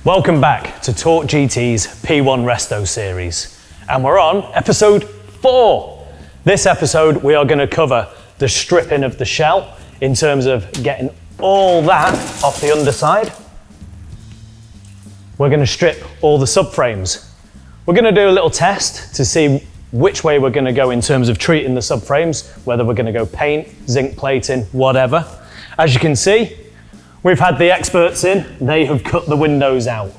Welcome back to Torque GT's P1 Resto series, and we're on episode 4. This episode we are going to cover the stripping of the shell in terms of getting all that off the underside. We're going to strip all the subframes. We're going to do a little test to see which way we're going to go in terms of treating the subframes, whether we're going to go paint, zinc plating, whatever. As you can see, we've had the experts in, they have cut the windows out.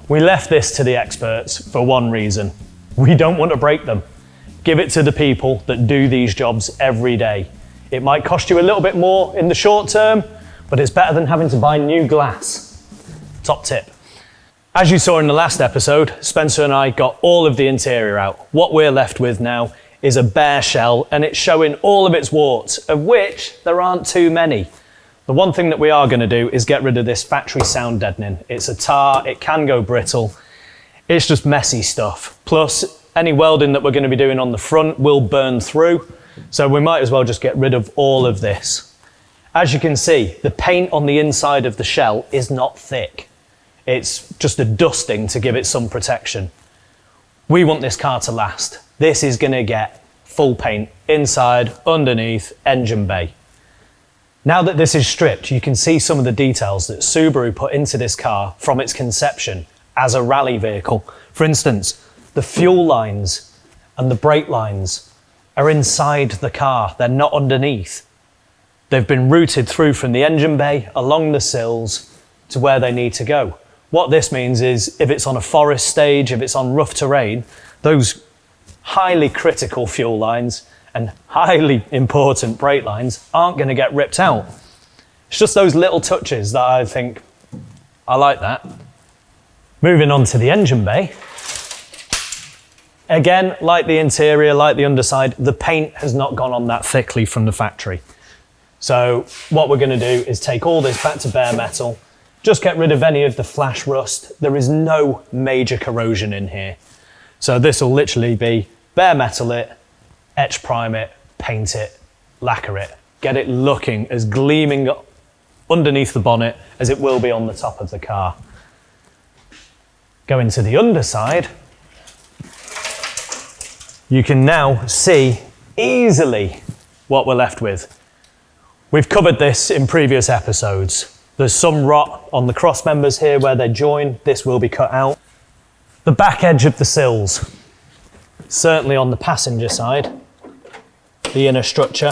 We left this to the experts for one reason. We don't want to break them. Give it to the people that do these jobs every day. It might cost you a little bit more in the short term, but it's better than having to buy new glass. Top tip. As you saw in the last episode, Spencer and I got all of the interior out. What we're left with now is a bare shell, and it's showing all of its warts, of which there aren't too many. The one thing that we are going to do is get rid of this factory sound deadening. It's a tar, it can go brittle. It's just messy stuff. Plus, any welding that we're going to be doing on the front will burn through, so we might as well just get rid of all of this. As you can see, the paint on the inside of the shell is not thick. It's just a dusting to give it some protection. We want this car to last. This is going to get full paint inside, underneath, engine bay. Now that this is stripped, you can see some of the details that Subaru put into this car from its conception as a rally vehicle. For instance, the fuel lines and the brake lines are inside the car, they're not underneath. They've been routed through from the engine bay along the sills to where they need to go. What this means is if it's on a forest stage, if it's on rough terrain, those highly critical fuel lines and highly important brake lines aren't going to get ripped out. It's just those little touches that I think, I like that. Moving on to the engine bay. Again, like the interior, like the underside, the paint has not gone on that thickly from the factory. So what we're going to do is take all this back to bare metal, just get rid of any of the flash rust. There is no major corrosion in here. So this will literally be bare metal it, etch prime it, paint it, lacquer it, get it looking as gleaming underneath the bonnet as it will be on the top of the car. Going to the underside, you can now see easily what we're left with. We've covered this in previous episodes. There's some rot on the cross members here where they join. This will be cut out. The back edge of the sills, certainly on the passenger side, the inner structure,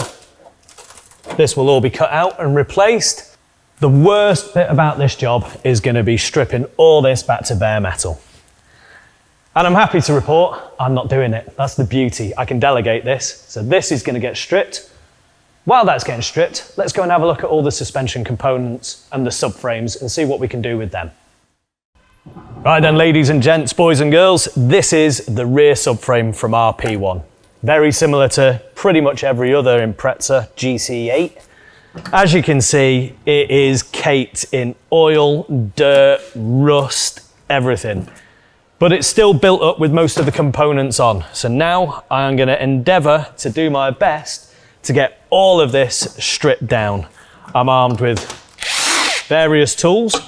this will all be cut out and replaced. The worst bit about this job is going to be stripping all this back to bare metal. And I'm happy to report I'm not doing it. That's the beauty. I can delegate this. So this is going to get stripped. While that's getting stripped, let's go and have a look at all the suspension components and the subframes and see what we can do with them. Right then, ladies and gents, boys and girls, this is the rear subframe from our P1. Very similar to pretty much every other Impreza GC8. As you can see, it is caked in oil, dirt, rust, everything. But it's still built up with most of the components on. So now I am going to endeavour to do my best to get all of this stripped down. I'm armed with various tools.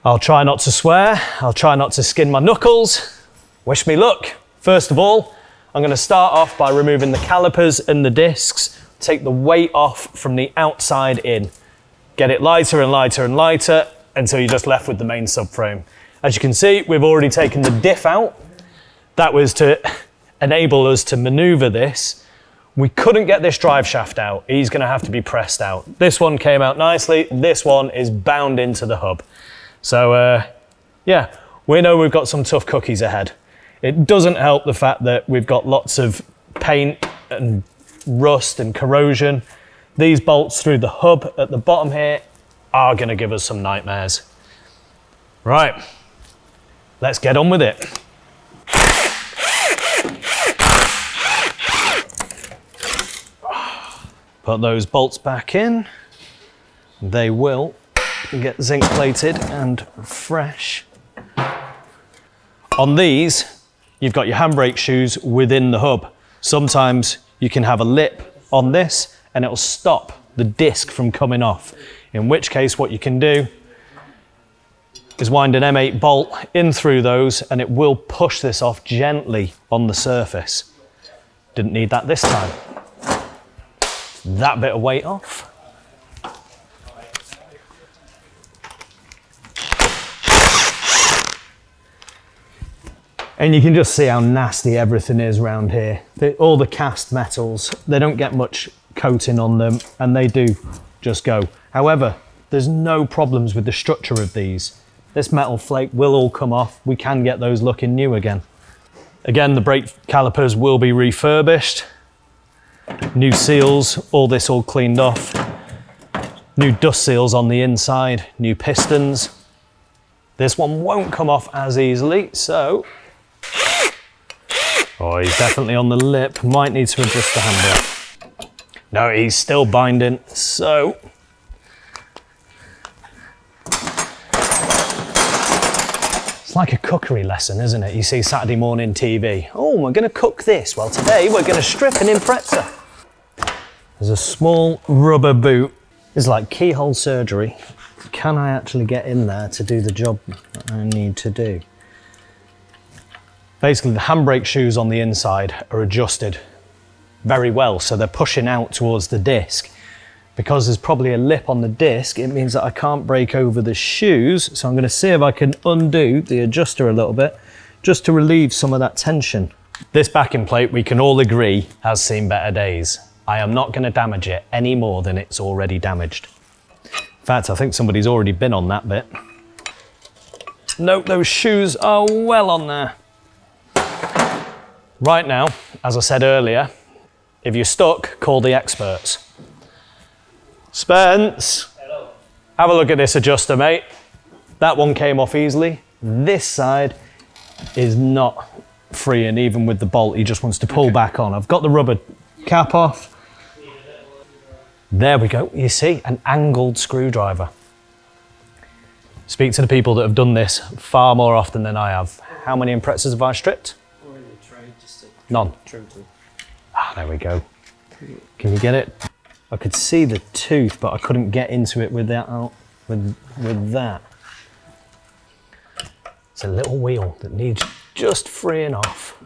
I'll try not to swear. I'll try not to skin my knuckles. Wish me luck. First of all, I'm going to start off by removing the calipers and the discs, take the weight off from the outside in. Get it lighter and lighter and lighter until you're just left with the main subframe. As you can see, we've already taken the diff out. That was to enable us to maneuver this. We couldn't get this drive shaft out. He's going to have to be pressed out. This one came out nicely. This one is bound into the hub. So yeah, we know we've got some tough cookies ahead. It doesn't help the fact that we've got lots of paint and rust and corrosion. These bolts through the hub at the bottom here are going to give us some nightmares. Right, let's get on with it. Put those bolts back in. They will get zinc plated and fresh. On these, you've got your handbrake shoes within the hub. Sometimes you can have a lip on this and it'll stop the disc from coming off. In which case what you can do, is wind an M8 bolt in through those and it will push this off gently on the surface. Didn't need that this time. That bit of weight off. And you can just see how nasty everything is around here. All the cast metals, they don't get much coating on them and they do just go. However, there's no problems with the structure of these. This metal flake will all come off. We can get those looking new again. Again, the brake calipers will be refurbished. New seals, all this all cleaned off. New dust seals on the inside, new pistons. This one won't come off as easily, so oh, he's definitely on the lip. Might need to adjust the handle. No, he's still binding, so. It's like a cookery lesson, isn't it? You see Saturday morning TV. Oh, we're gonna cook this. Well, today we're gonna strip an Impreza. There's a small rubber boot. It's like keyhole surgery. Can I actually get in there to do the job that I need to do? Basically, the handbrake shoes on the inside are adjusted very well, so they're pushing out towards the disc. Because there's probably a lip on the disc, it means that I can't brake over the shoes, so I'm going to see if I can undo the adjuster a little bit, just to relieve some of that tension. This backing plate, we can all agree, has seen better days. I am not going to damage it any more than it's already damaged. In fact, I think somebody's already been on that bit. Nope, those shoes are well on there. Right now, as I said earlier, if you're stuck, call the experts. Spence, hello. Have a look at this adjuster, mate. That one came off easily. This side is not freeing, even with the bolt. He just wants to pull back on. I've got the rubber cap off. There we go. You see, an angled screwdriver. Speak to the people that have done this far more often than I have. How many Imprezas have I stripped? None. Ah, there we go. Can you get it? I could see the tooth, but I couldn't get into it with that. With that. It's a little wheel that needs just freeing off.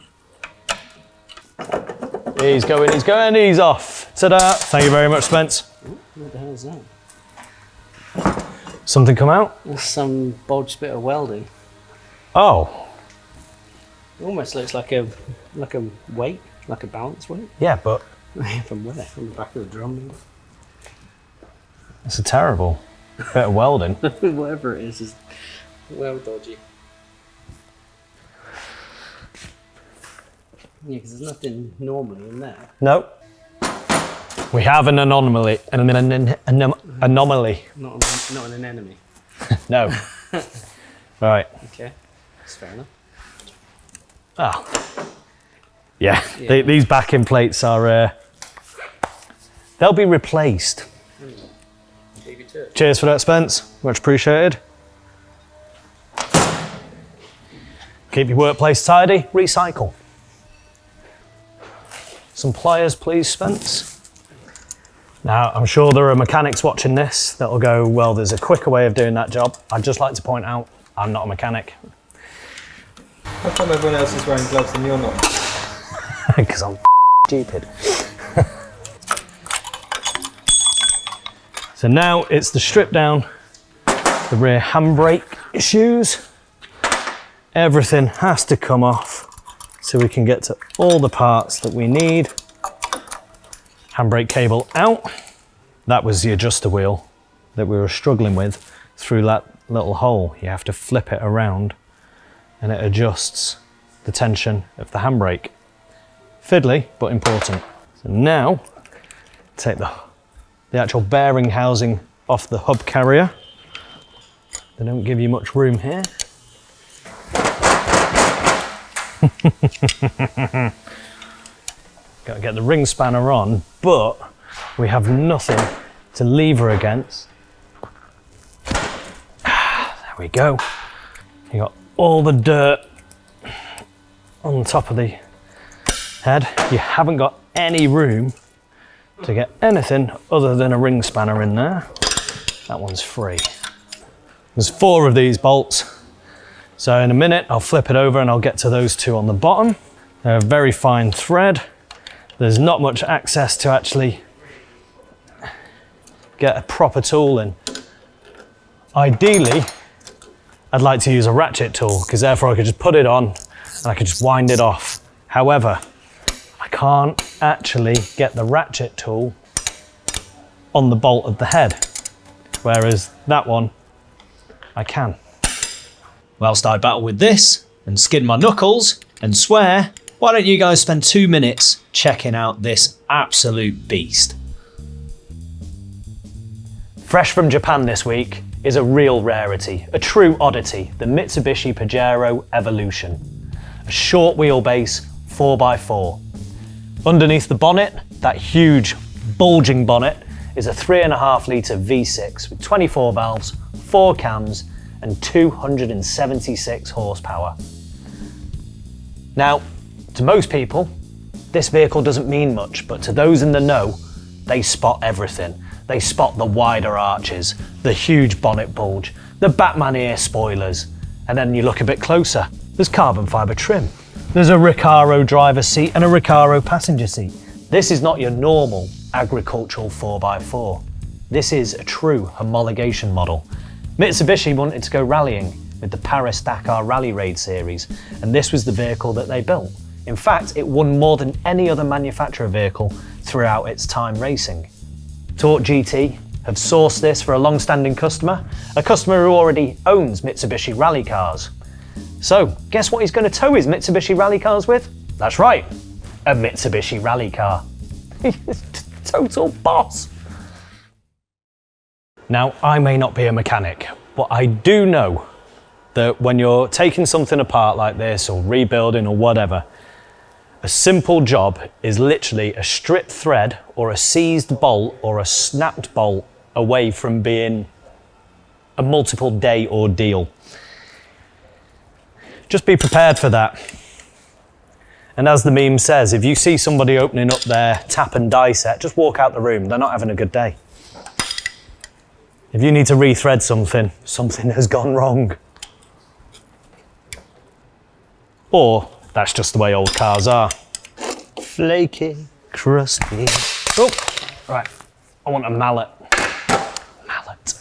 He's going, he's off. Ta-da! Thank you very much, Spence. What the hell is that? Something come out? There's some bodged bit of welding. Oh. It almost looks like a weight, like a balance weight. Yeah, but from where? From the back of the drum. it's a terrible bit of welding. Whatever it is well dodgy. Yeah, because there's nothing normally in there. No. We have an anomaly. Anomaly. Not an enemy. No. Right. Okay, that's fair enough. Oh. Yeah, these backing plates are, they'll be replaced. Cheers for that, Spence. Much appreciated. Keep your workplace tidy, recycle. Some pliers, please, Spence. Now, I'm sure there are mechanics watching this that'll go, well, there's a quicker way of doing that job. I'd just like to point out, I'm not a mechanic. How come everyone else is wearing gloves and you're not? Because I'm stupid. So now it's the strip down the rear handbrake shoes. Everything has to come off so we can get to all the parts that we need. Handbrake cable out. That was the adjuster wheel that we were struggling with through that little hole. You have to flip it around and it adjusts the tension of the handbrake. Fiddly, but important. So now, take the actual bearing housing off the hub carrier. They don't give you much room here. Got to get the ring spanner on, but we have nothing to lever against. There we go. You got all the dirt on top of the head. You haven't got any room to get anything other than a ring spanner in there. That one's free. There's 4 of these bolts. So in a minute, I'll flip it over and I'll get to those 2 on the bottom. They're a very fine thread. There's not much access to actually get a proper tool in. Ideally, I'd like to use a ratchet tool because therefore I could just put it on and I could just wind it off. However, I can't actually get the ratchet tool on the bolt of the head, whereas that one, I can. Whilst I battle with this and skin my knuckles and swear, why don't you guys spend 2 minutes checking out this absolute beast? Fresh from Japan this week is a real rarity, a true oddity, the Mitsubishi Pajero Evolution. A short wheelbase 4x4. Underneath the bonnet, that huge bulging bonnet, is a 3.5 litre V6 with 24 valves, 4 cams and 276 horsepower. Now, to most people, this vehicle doesn't mean much, but to those in the know, they spot everything. They spot the wider arches, the huge bonnet bulge, the Batman ear spoilers, and then you look a bit closer, there's carbon fibre trim. There's a Recaro driver's seat and a Recaro passenger seat. This is not your normal agricultural 4x4. This is a true homologation model. Mitsubishi wanted to go rallying with the Paris-Dakar Rally Raid series, and this was the vehicle that they built. In fact, it won more than any other manufacturer vehicle throughout its time racing. Torque GT have sourced this for a long-standing customer, a customer who already owns Mitsubishi rally cars. So, guess what he's going to tow his Mitsubishi rally cars with? That's right, a Mitsubishi rally car. He's a total boss. Now, I may not be a mechanic, but I do know that when you're taking something apart like this or rebuilding or whatever, a simple job is literally a stripped thread or a seized bolt or a snapped bolt away from being a multiple day ordeal. Just be prepared for that. And as the meme says, if you see somebody opening up their tap and die set, just walk out the room. They're not having a good day. If you need to rethread something, something has gone wrong. Or that's just the way old cars are. Flaky, crusty. Oh, right. I want a mallet. Mallet.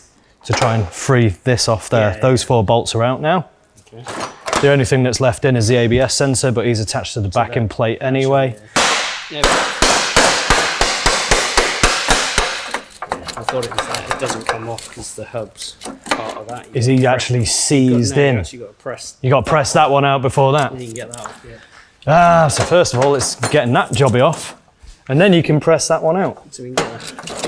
To try and free this off there. Yeah, those 4 bolts are out now. Okay. The only thing that's left in is the ABS sensor, but he's attached to the backing plate anyway. Yeah. I thought it was that. It doesn't come off because the hub's part of that. Is he actually seized in? You got to press. You got to press that one out before that. And you can get that off, yeah. Ah, so first of all, it's getting that jobby off, and then you can press that one out. So we can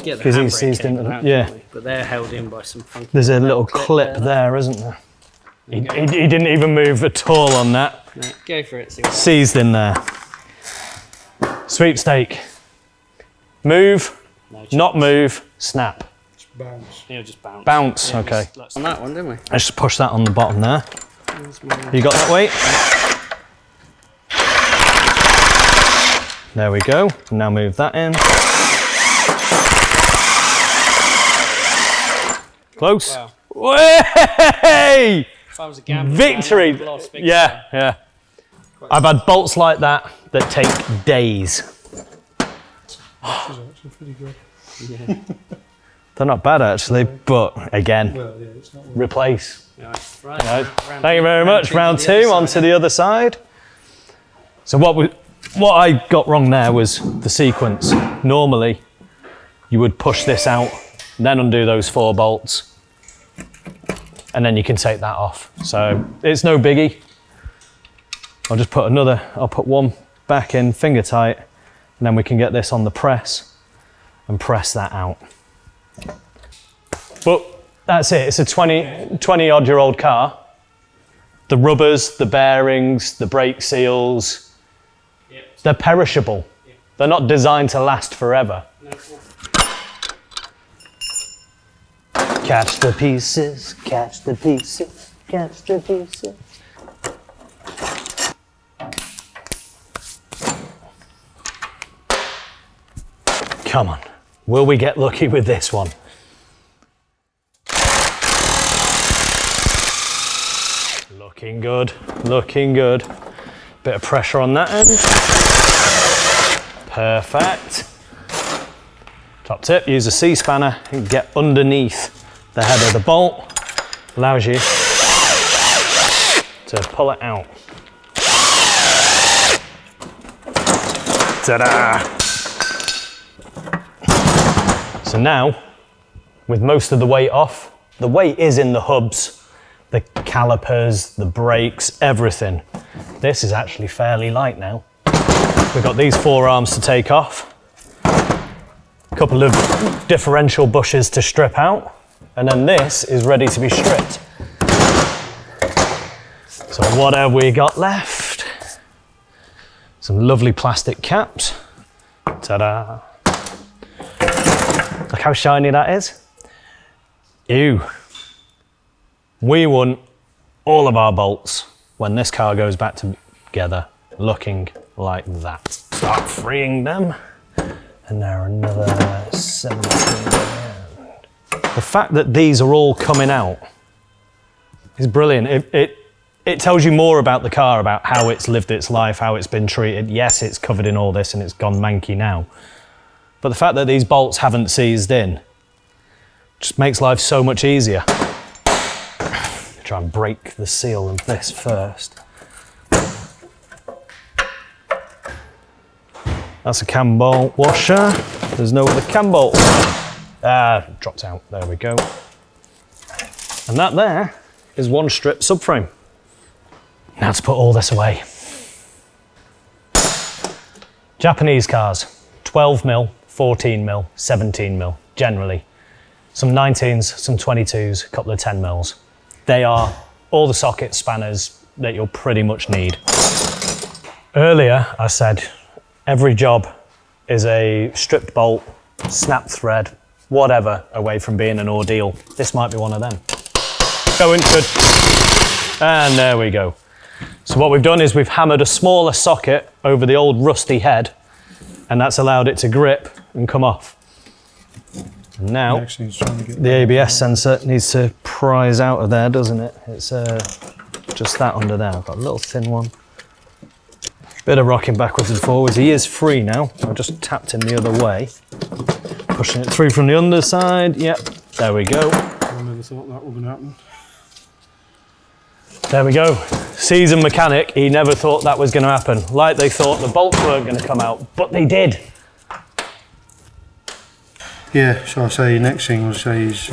get the because he's seized into out, yeah. But they're held in by some funky. There's a little clip there, isn't there? He didn't even move at all on that. No, go for it. Seized in there. Sweepstake. Move, not move, snap. Just bounce. It'll just bounce. Bounce, yeah, okay. On that one, didn't we? Let's just push that on the bottom there. You got that weight? There we go. Now move that in. Close. Wow. Way! If I was a gambler, Victory! I lost big Yeah, time. yeah. I've had bolts like that that take days. This is actually pretty good. Yeah. They're not bad actually, but again, Well, yeah, it's not replace. Right. Thank you very much. Round 2, on to the other side. So what I got wrong there was the sequence. Normally, you would push this out, then undo those 4 bolts, and then you can take that off. So it's no biggie. I'll just put I'll put one back in finger tight, and then we can get this on the press and press that out. But that's it, it's a 20 odd year old car. The rubbers, the bearings, the brake seals, they're perishable. They're not designed to last forever. Catch the pieces, catch the pieces, catch the pieces. Come on, will we get lucky with this one? Looking good, looking good. Bit of pressure on that end. Perfect. Top tip, use a C-spanner and get underneath the head of the bolt. Allows you to pull it out. Ta-da! So now, with most of the weight off, the weight is in the hubs, the calipers, the brakes, everything. This is actually fairly light now. We've got these 4 arms to take off, a couple of differential bushes to strip out, and then this is ready to be stripped. So what have we got left? Some lovely plastic caps. Ta-da! Look how shiny that is. Ew. We want all of our bolts when this car goes back together looking like that. Start freeing them. And now another 17 grand. The fact that these are all coming out is brilliant. It tells you more about the car, about how it's lived its life, how it's been treated. Yes, it's covered in all this and it's gone manky now. But the fact that these bolts haven't seized in just makes life so much easier. Try and break the seal of this first. That's a cam bolt washer. There's no other cam bolt. Dropped out. There we go. And that there is one strip subframe. Now to put all this away. Japanese cars, 12mm, 14mm, 17mm, generally. Some 19s, some 22s, a couple of 10mm. They are all the socket spanners that you'll pretty much need. Earlier, I said every job is a stripped bolt, snap thread, whatever, away from being an ordeal. This might be one of them. Going good. And there we go. So what we've done is we've hammered a smaller socket over the old rusty head, and that's allowed it to grip and come off. And now, the ABS sensor needs to prise out of there, doesn't it? It's just that under there. I've got a little thin one. Bit of rocking backwards and forwards. He is free now. I've just tapped him the other way. Pushing it through from the underside. Yep, there we go. I never thought that was going to happen. There we go. Seasoned mechanic, he never thought that was going to happen. Like they thought the bolts weren't going to come out, but they did. Yeah, so I say next thing was say is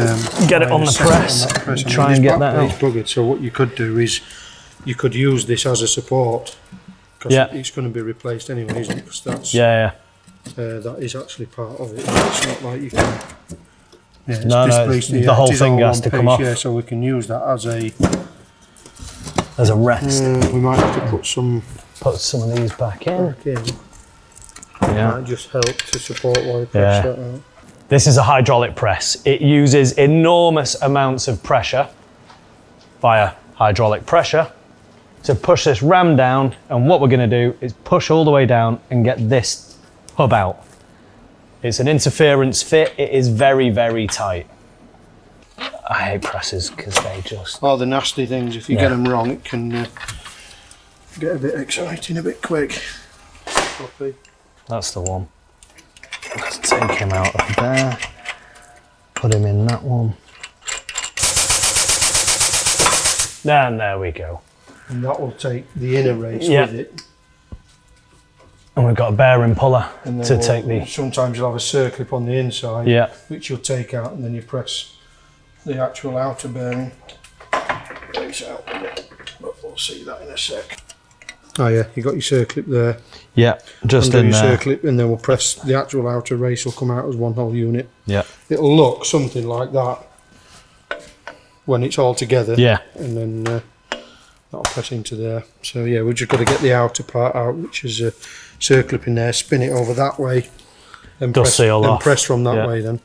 get it on the press. Try and get that out. Buggered, so what you could do is you could use this as a support because it's going to be replaced anyway, isn't it? Because that's that is actually part of it. It's not like you can. Yeah, it's the whole thing has to come off. Yeah, so we can use that as a rest. We might have to put some of these back in. Yeah, might just help to support while you press that out. This is a hydraulic press. It uses enormous amounts of pressure via hydraulic pressure to push this ram down, and what we're going to do is push all the way down and get this hub out. It's an interference fit. It is very, very tight. I hate presses because they just... Oh, the nasty things, if you get them wrong, it can get a bit exciting a bit quick. Copy. That's the one. Let's take him out of there, put him in that one. And there we go. And that will take the inner race with it. And we've got a bearing puller to take the... Sometimes you'll have a circlip on the inside, which you'll take out, and then you press the actual outer bearing race out with it. But we'll see that in a sec. Oh yeah, you got your circlip there. Yeah, just in there. Circlip, and then we'll press the actual outer race will come out as one whole unit. Yeah. It'll look something like that when it's all together. Yeah. And then that'll press into there. So yeah, we've just got to get the outer part out, which is a circlip in there, spin it over that way, and press from that way then.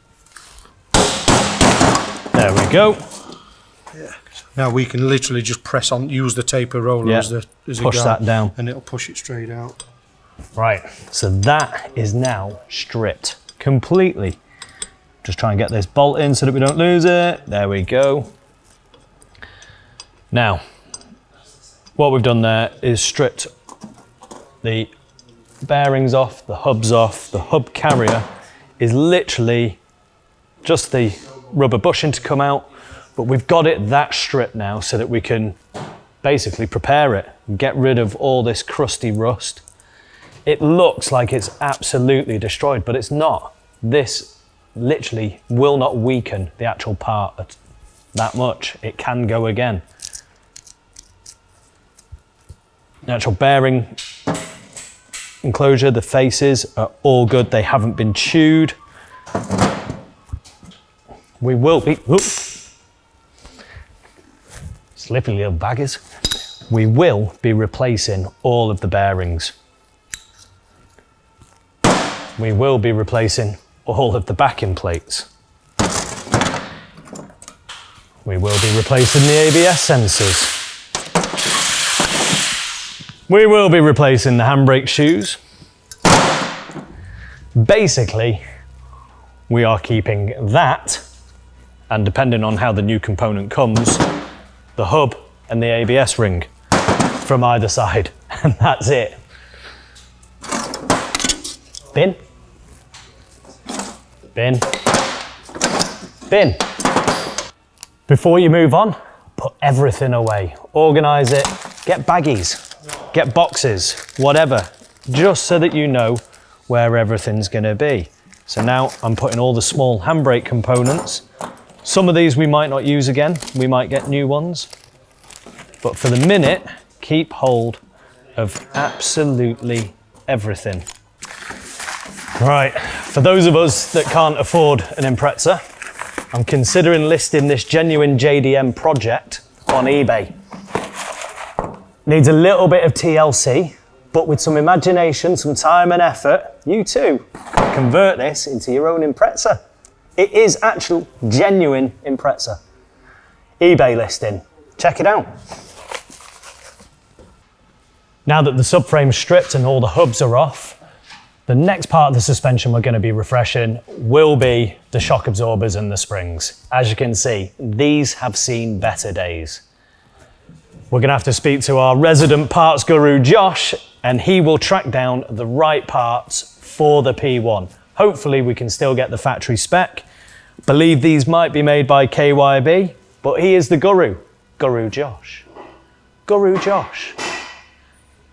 There we go. Yeah. Now we can literally just press on, use the taper roller as a push that down, and it'll push it straight out. Right, so that is now stripped completely. Just try and get this bolt in so that we don't lose it. There we go. Now, what we've done there is stripped the bearings off, the hubs off. The hub carrier is literally just the rubber bushing to come out, but we've got it that stripped now so that we can basically prepare it and get rid of all this crusty rust. It looks like it's absolutely destroyed, but it's not. This literally will not weaken the actual part that much. It can go again. The actual bearing enclosure, the faces are all good. They haven't been chewed. We will be, slippy little baggers. We will be replacing all of the bearings. We will be replacing all of the backing plates. We will be replacing the ABS sensors. We will be replacing the handbrake shoes. Basically, we are keeping that, and depending on how the new component comes, the hub and the ABS ring from either side, and that's it. Bin. Bin. Bin. Before you move on, put everything away. Organise it, get baggies, get boxes, whatever, just so that you know where everything's gonna be. So now I'm putting all the small handbrake components. Some of these we might not use again, we might get new ones. But for the minute, keep hold of absolutely everything. Right, for those of us that can't afford an Impreza, I'm considering listing this genuine JDM project on eBay. Needs a little bit of TLC, but with some imagination, some time and effort, you too can convert this into your own Impreza. It is actual genuine Impreza. eBay listing, check it out. Now that the subframe's stripped and all the hubs are off, the next part of the suspension we're going to be refreshing will be the shock absorbers and the springs. As you can see, these have seen better days. We're going to have to speak to our resident parts guru, Josh, and he will track down the right parts for the P1. Hopefully we can still get the factory spec. Believe these might be made by KYB, but he is the guru. Guru Josh. Guru Josh.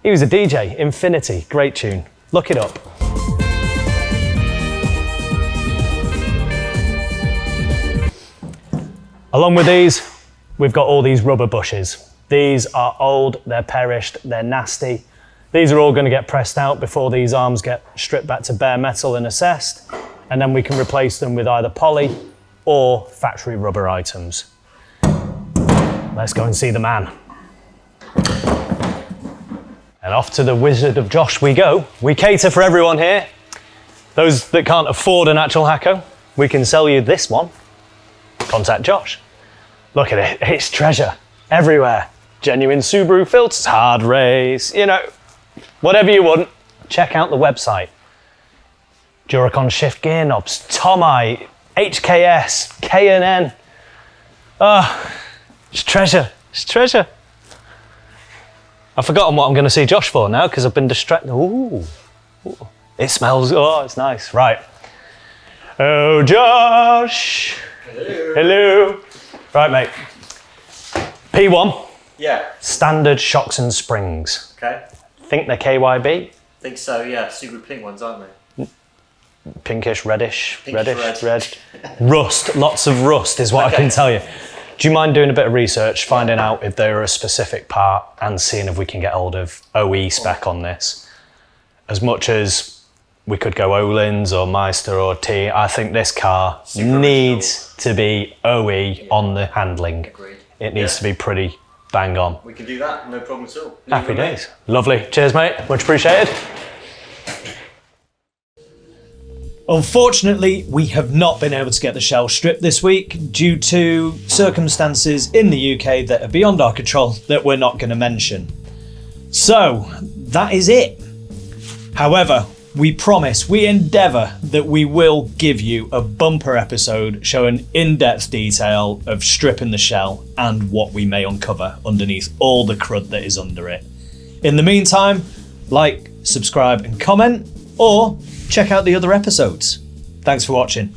He was a DJ, Infinity, great tune. Look it up. Along with these, we've got all these rubber bushes. These are old, they're perished, they're nasty. These are all going to get pressed out before these arms get stripped back to bare metal and assessed, and then we can replace them with either poly or factory rubber items. Let's go and see the man. And off to the Wizard of Josh we go. We cater for everyone here. Those that can't afford an actual Hakko, we can sell you this one. Contact Josh. Look at it, it's treasure everywhere. Genuine Subaru filters, hard race, you know, whatever you want, check out the website. Duracon shift gear knobs, Tomei, HKS, K&N. It's treasure, it's treasure. I've forgotten what I'm going to see Josh for now because I've been distracted. Ooh, it smells, oh, it's nice. Right. Oh, Josh. Hello. Hello. Right, mate. P1. Yeah. Standard shocks and springs. Okay. Think they're KYB? Think so, yeah. Subaru pink ones, aren't they? Pinkish, reddish, Pinkish red. Rust, lots of rust is what I can tell you. Do you mind doing a bit of research, finding out if they're a specific part and seeing if we can get hold of OE spec on this? As much as we could go Öhlins or Meister or T, I think this car needs to be OE on the handling. Agreed. It needs to be pretty bang on. We can do that, no problem at all. Happy days. Lovely. Cheers, mate. Much appreciated. Unfortunately, we have not been able to get the shell stripped this week due to circumstances in the UK that are beyond our control that we're not going to mention. So, that is it. However, we promise, we endeavour that we will give you a bumper episode showing in-depth detail of stripping the shell and what we may uncover underneath all the crud that is under it. In the meantime, like, subscribe and comment, or check out the other episodes. Thanks for watching.